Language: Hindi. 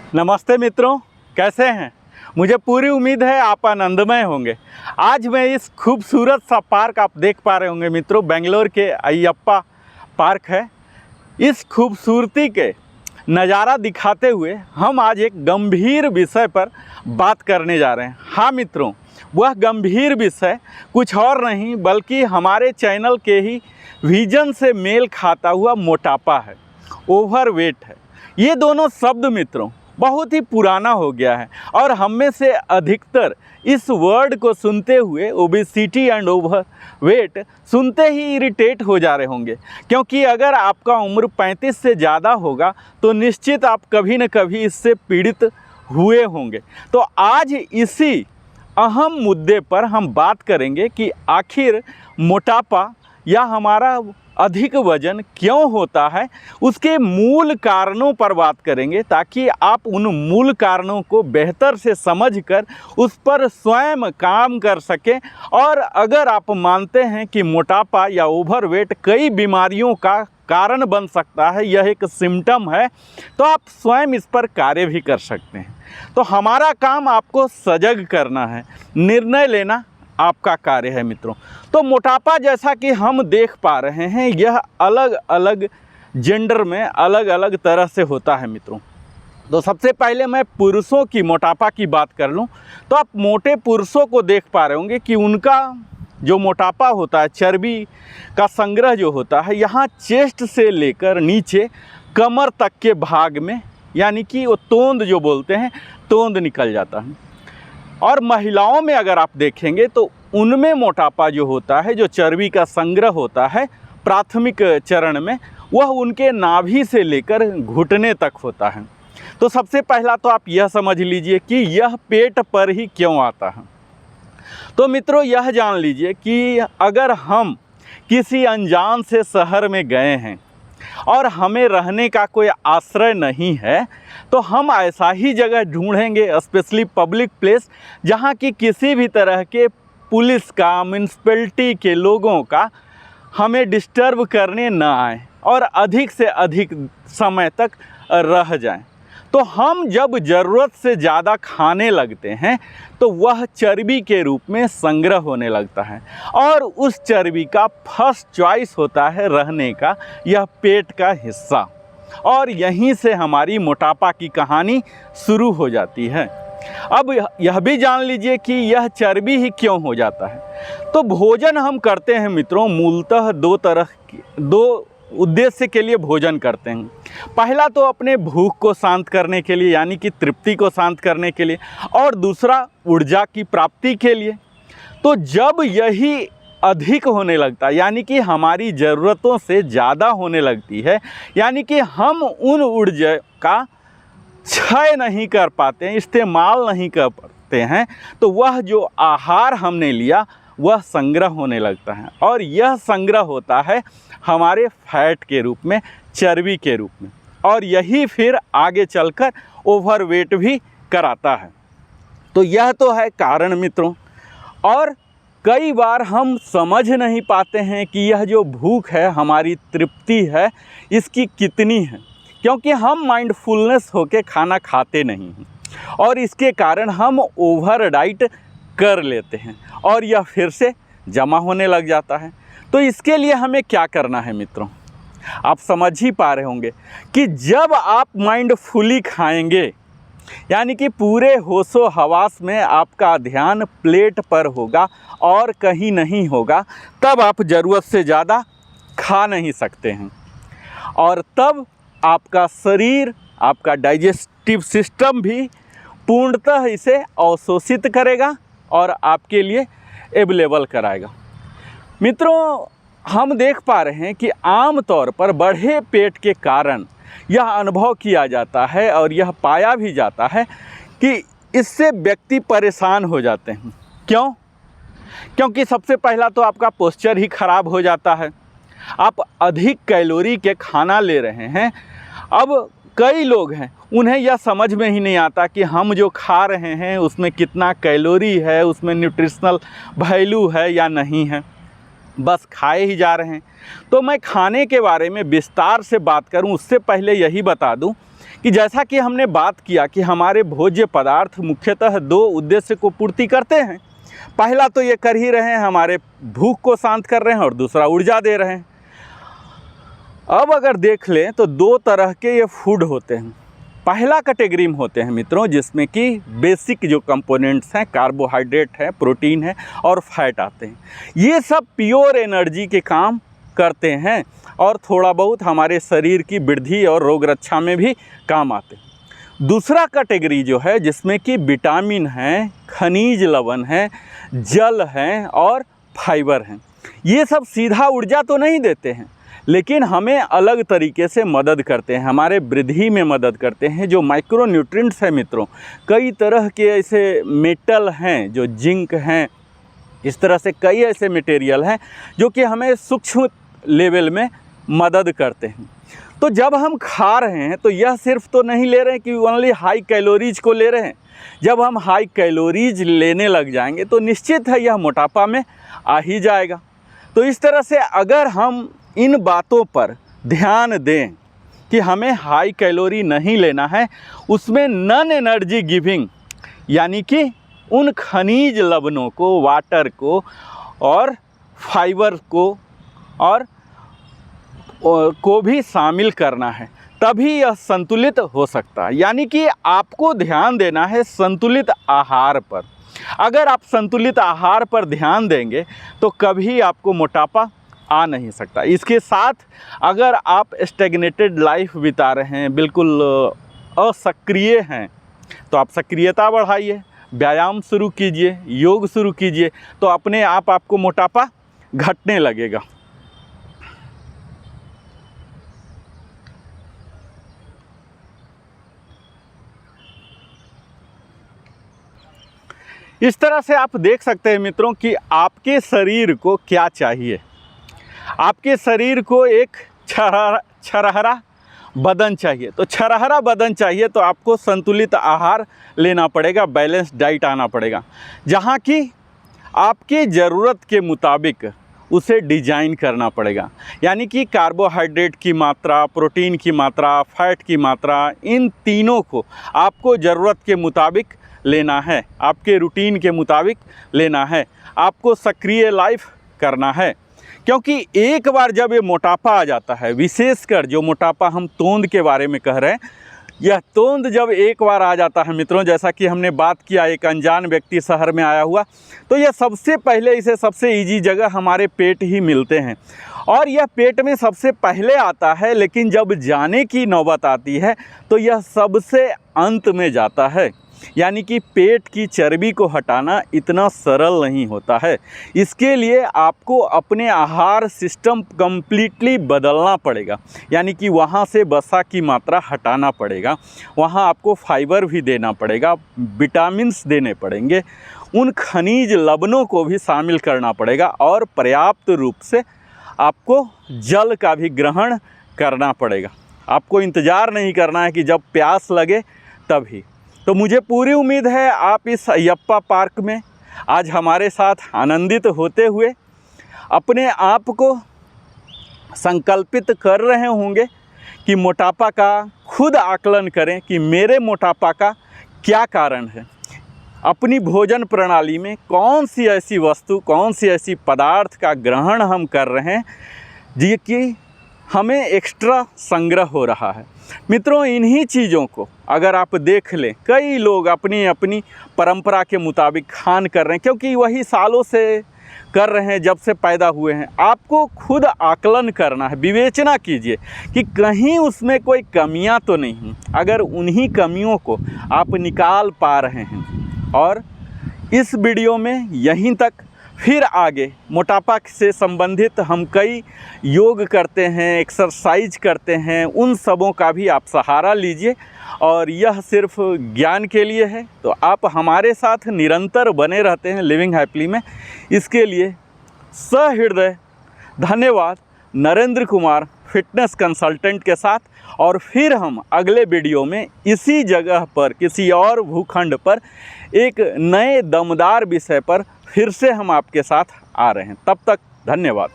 नमस्ते मित्रों, कैसे हैं। मुझे पूरी उम्मीद है आप आनंदमय होंगे। आज मैं इस खूबसूरत सा पार्क आप देख पा रहे होंगे मित्रों, बेंगलोर के अयप्पा पार्क है। इस खूबसूरती के नज़ारा दिखाते हुए हम आज एक गंभीर विषय पर बात करने जा रहे हैं। हाँ मित्रों, वह गंभीर विषय कुछ और नहीं बल्कि हमारे चैनल के ही विजन से मेल खाता हुआ मोटापा है, ओवरवेट है। ये दोनों शब्द मित्रों बहुत ही पुराना हो गया है और हम में से अधिकतर इस वर्ड को सुनते हुए ओबेसिटी एंड ओवरवेट सुनते ही इरिटेट हो जा रहे होंगे, क्योंकि अगर आपका उम्र 35 से ज़्यादा होगा तो निश्चित आप कभी न कभी इससे पीड़ित हुए होंगे। तो आज इसी अहम मुद्दे पर हम बात करेंगे कि आखिर मोटापा या हमारा अधिक वजन क्यों होता है, उसके मूल कारणों पर बात करेंगे, ताकि आप उन मूल कारणों को बेहतर से समझकर उस पर स्वयं काम कर सकें। और अगर आप मानते हैं कि मोटापा या ओवरवेट कई बीमारियों का कारण बन सकता है, यह एक सिम्टम है, तो आप स्वयं इस पर कार्य भी कर सकते हैं। तो हमारा काम आपको सजग करना है, निर्णय लेना आपका कार्य है मित्रों। तो मोटापा जैसा कि हम देख पा रहे हैं, यह अलग अलग जेंडर में अलग अलग तरह से होता है मित्रों। तो सबसे पहले मैं पुरुषों की मोटापा की बात कर लूं, तो आप मोटे पुरुषों को देख पा रहे होंगे कि उनका जो मोटापा होता है, चर्बी का संग्रह जो होता है, यहाँ चेस्ट से लेकर नीचे कमर तक के भाग में, यानी कि वो तोंद जो बोलते हैं, तोंद निकल जाता है। और महिलाओं में अगर आप देखेंगे तो उनमें मोटापा जो होता है, जो चर्बी का संग्रह होता है प्राथमिक चरण में, वह उनके नाभि से लेकर घुटने तक होता है। तो सबसे पहला तो आप यह समझ लीजिए कि यह पेट पर ही क्यों आता है। तो मित्रों यह जान लीजिए कि अगर हम किसी अनजान से शहर में गए हैं और हमें रहने का कोई आश्रय नहीं है, तो हम ऐसा ही जगह ढूंढेंगे, स्पेशली पब्लिक प्लेस, जहाँ की किसी भी तरह के पुलिस का, म्यूनसिपैलिटी के लोगों का हमें डिस्टर्ब करने ना आए और अधिक से अधिक समय तक रह जाएं। तो हम जब ज़रूरत से ज़्यादा खाने लगते हैं तो वह चर्बी के रूप में संग्रह होने लगता है, और उस चर्बी का फर्स्ट चॉइस होता है रहने का यह पेट का हिस्सा, और यहीं से हमारी मोटापा की कहानी शुरू हो जाती है। अब यह भी जान लीजिए कि यह चर्बी ही क्यों हो जाता है। तो भोजन हम करते हैं मित्रों, मूलतः दो उद्देश्य के लिए भोजन करते हैं। पहला तो अपने भूख को शांत करने के लिए, यानी कि तृप्ति को शांत करने के लिए, और दूसरा ऊर्जा की प्राप्ति के लिए। तो जब यही अधिक होने लगता है, यानी कि हमारी ज़रूरतों से ज़्यादा होने लगती है, यानी कि हम उन ऊर्जा का क्षय नहीं कर पाते हैं, इस्तेमाल नहीं कर पाते हैं, तो वह जो आहार हमने लिया वह संग्रह होने लगता है, और यह संग्रह होता है हमारे फैट के रूप में, चर्बी के रूप में, और यही फिर आगे चलकर ओवरवेट भी कराता है। तो यह तो है कारण मित्रों। और कई बार हम समझ नहीं पाते हैं कि यह जो भूख है, हमारी तृप्ति है, इसकी कितनी है, क्योंकि हम माइंडफुलनेस होके खाना खाते नहीं हैं, और इसके कारण हम ओवर डाइट कर लेते हैं और यह फिर से जमा होने लग जाता है। तो इसके लिए हमें क्या करना है मित्रों, आप समझ ही पा रहे होंगे कि जब आप माइंडफुली खाएंगे, यानी कि पूरे होशो हवास में आपका ध्यान प्लेट पर होगा और कहीं नहीं होगा, तब आप ज़रूरत से ज़्यादा खा नहीं सकते हैं, और तब आपका शरीर, आपका डाइजेस्टिव सिस्टम भी पूर्णतः इसे अवशोषित करेगा और आपके लिए अवेलेबल कराएगा। मित्रों हम देख पा रहे हैं कि आम तौर पर बढ़े पेट के कारण यह अनुभव किया जाता है और यह पाया भी जाता है कि इससे व्यक्ति परेशान हो जाते हैं। क्यों? क्योंकि सबसे पहला तो आपका पोस्चर ही खराब हो जाता है। आप अधिक कैलोरी के खाना ले रहे हैं। अब कई लोग हैं, उन्हें यह समझ में ही नहीं आता कि हम जो खा रहे हैं उसमें कितना कैलोरी है, उसमें न्यूट्रिशनल वैल्यू है या नहीं है, बस खाए ही जा रहे हैं। तो मैं खाने के बारे में विस्तार से बात करूं उससे पहले यही बता दूं कि जैसा कि हमने बात किया कि हमारे भोज्य पदार्थ मुख्यतः दो उद्देश्य को पूर्ति करते हैं। पहला तो ये कर ही रहे हैं, हमारे भूख को शांत कर रहे हैं, और दूसरा ऊर्जा दे रहे हैं। अब अगर देख लें तो दो तरह के ये फूड होते हैं। पहला कैटेगरी में होते हैं मित्रों जिसमें कि बेसिक जो कंपोनेंट्स हैं, कार्बोहाइड्रेट है, प्रोटीन है और फैट आते हैं। ये सब प्योर एनर्जी के काम करते हैं और थोड़ा बहुत हमारे शरीर की वृद्धि और रोग रक्षा में भी काम आते हैं। दूसरा कैटेगरी जो है जिसमें कि विटामिन हैं, खनिज लवण हैं, जल हैं और फाइबर हैं। ये सब सीधा ऊर्जा तो नहीं देते हैं, लेकिन हमें अलग तरीके से मदद करते हैं, हमारे वृद्धि में मदद करते हैं। जो माइक्रो न्यूट्रिएंट्स हैं मित्रों, कई तरह के ऐसे मेटल हैं, जो जिंक हैं, इस तरह से कई ऐसे मटेरियल हैं जो कि हमें सूक्ष्म लेवल में मदद करते हैं। तो जब हम खा रहे हैं तो यह सिर्फ तो नहीं ले रहे हैं कि ओनली हाई कैलोरीज को ले रहे हैं। जब हम हाई कैलोरीज लेने लग जाएंगे तो निश्चित है यह मोटापा में आ ही जाएगा। तो इस तरह से अगर हम इन बातों पर ध्यान दें कि हमें हाई कैलोरी नहीं लेना है, उसमें नॉन एनर्जी गिविंग यानी कि उन खनिज लवणों को, वाटर को और फाइबर को भी शामिल करना है, तभी यह संतुलित हो सकता है। यानी कि आपको ध्यान देना है संतुलित आहार पर। अगर आप संतुलित आहार पर ध्यान देंगे तो कभी आपको मोटापा आ नहीं सकता। इसके साथ अगर आप स्टैग्नेटेड लाइफ बिता रहे हैं, बिल्कुल असक्रिय हैं, तो आप सक्रियता बढ़ाइए, व्यायाम शुरू कीजिए, योग शुरू कीजिए, तो अपने आप आपको मोटापा घटने लगेगा। इस तरह से आप देख सकते हैं मित्रों कि आपके शरीर को क्या चाहिए। आपके शरीर को एक छरहरा बदन चाहिए। तो छरहरा बदन चाहिए तो आपको संतुलित आहार लेना पड़ेगा, बैलेंस डाइट आना पड़ेगा, जहाँ की आपके ज़रूरत के मुताबिक उसे डिजाइन करना पड़ेगा। यानी कि कार्बोहाइड्रेट की मात्रा, प्रोटीन की मात्रा, फैट की मात्रा, इन तीनों को आपको ज़रूरत के मुताबिक लेना है, आपके रूटीन के मुताबिक लेना है, आपको सक्रिय लाइफ करना है। क्योंकि एक बार जब ये मोटापा आ जाता है, विशेषकर जो मोटापा हम तोंद के बारे में कह रहे हैं, यह तोंद जब एक बार आ जाता है मित्रों, जैसा कि हमने बात किया, एक अनजान व्यक्ति शहर में आया हुआ, तो यह सबसे पहले इसे सबसे ईजी जगह हमारे पेट ही मिलते हैं और यह पेट में सबसे पहले आता है। लेकिन जब जाने की नौबत आती है तो यह सबसे अंत में जाता है। यानी कि पेट की चर्बी को हटाना इतना सरल नहीं होता है। इसके लिए आपको अपने आहार सिस्टम कम्प्लीटली बदलना पड़ेगा। यानी कि वहाँ से वसा की मात्रा हटाना पड़ेगा, वहाँ आपको फाइबर भी देना पड़ेगा, विटामिन्स देने पड़ेंगे, उन खनिज लवणों को भी शामिल करना पड़ेगा और पर्याप्त रूप से आपको जल का भी ग्रहण करना पड़ेगा। आपको इंतज़ार नहीं करना है कि जब प्यास लगे तभी। तो मुझे पूरी उम्मीद है आप इस अयप्पा पार्क में आज हमारे साथ आनंदित होते हुए अपने आप को संकल्पित कर रहे होंगे कि मोटापा का खुद आकलन करें कि मेरे मोटापा का क्या कारण है। अपनी भोजन प्रणाली में कौन सी ऐसी वस्तु, कौन सी ऐसी पदार्थ का ग्रहण हम कर रहे हैं जी कि हमें एक्स्ट्रा संग्रह हो रहा है। मित्रों, इन्हीं चीज़ों को अगर आप देख लें, कई लोग अपनी अपनी परंपरा के मुताबिक खान कर रहे हैं, क्योंकि वही सालों से कर रहे हैं, जब से पैदा हुए हैं। आपको खुद आकलन करना है, विवेचना कीजिए कि कहीं उसमें कोई कमियां तो नहीं हैं। अगर उन्हीं कमियों को आप निकाल पा रहे हैं और इस वीडियो में यहीं तक, फिर आगे मोटापा से संबंधित हम कई योग करते हैं, एक्सरसाइज करते हैं, उन सबों का भी आप सहारा लीजिए। और यह सिर्फ ज्ञान के लिए है, तो आप हमारे साथ निरंतर बने रहते हैं लिविंग हैप्पीली में। इसके लिए सहृदय धन्यवाद नरेंद्र कुमार, फिटनेस कंसल्टेंट के साथ। और फिर हम अगले वीडियो में इसी जगह पर, किसी और भूखंड पर, एक नए दमदार विषय पर फिर से हम आपके साथ आ रहे हैं। तब तक धन्यवाद।